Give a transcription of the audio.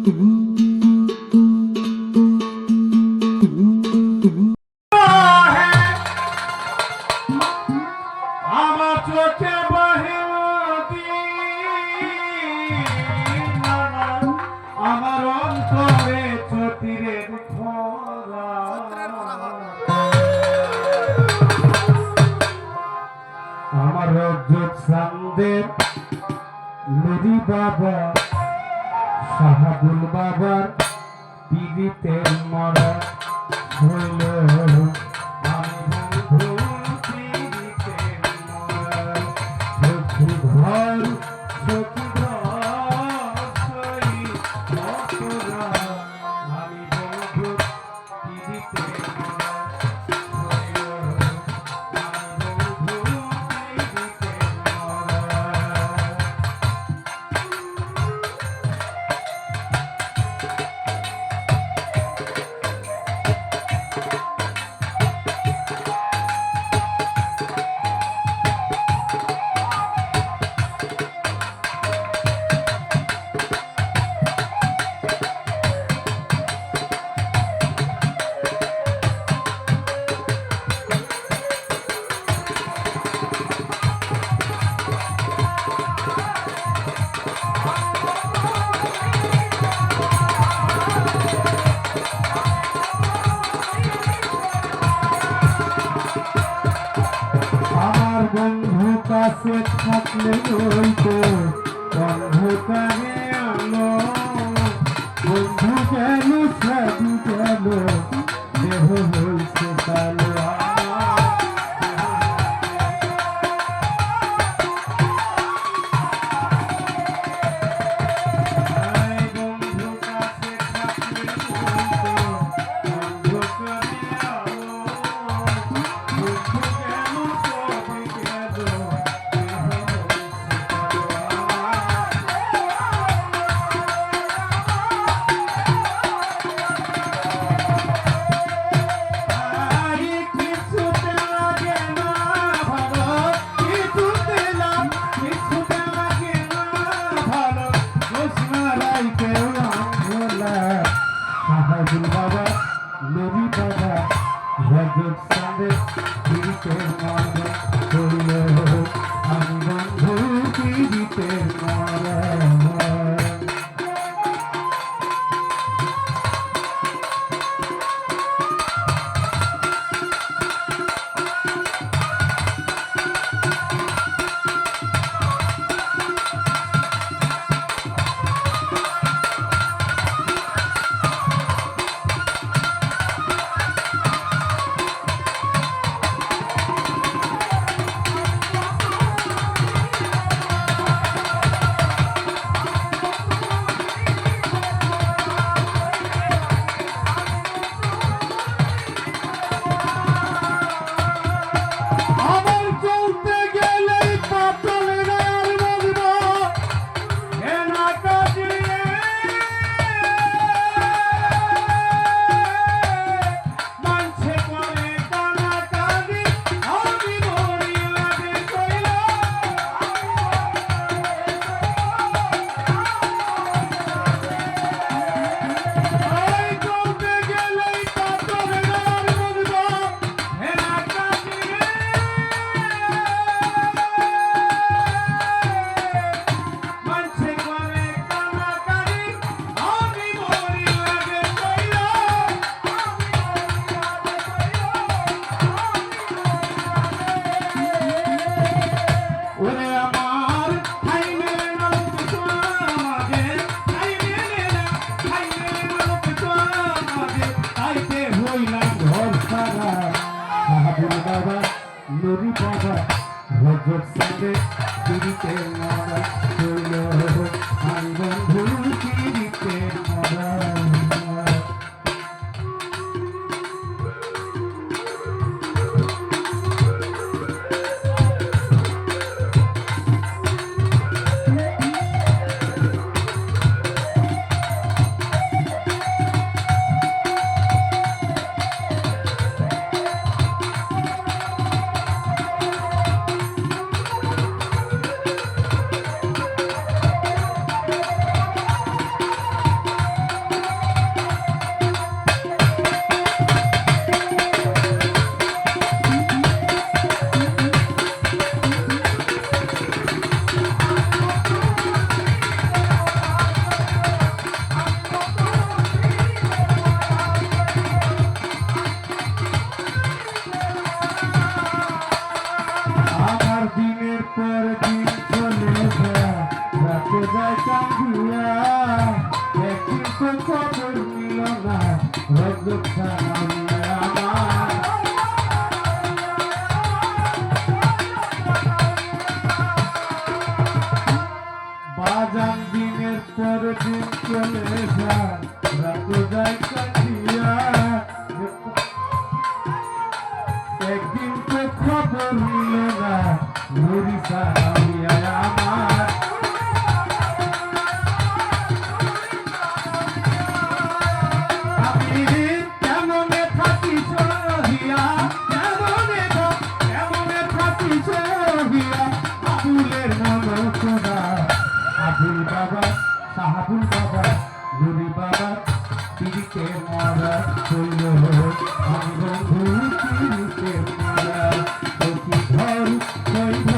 আমার চোখে বাহির আমার অন্তরে চতিরের খরা আমার রজত সান্দের নুরি বাবা শাহাবুল বাবার পীড়িতের মরা হইল বন্ধু কাছে থাকলে হইতো অন্ধকারে আলো বন্ধু গেল সাধু গেল দেহ হইছে কালো বাজান দিনের পর দিন চলে যায় রাত যায় কাটিয়া একদিন তো খবর নিল না মরিসা আমার আমি কেমনে থাকি সহিয়া কেমনে থাকি সহিয়া আবুলের মন সোনা আবুল বাবা সাহাবুল বাবা গুরি বাবা পিড়িতে মরা হইল আমি বন্ধু পিড়িতে মরা ঘর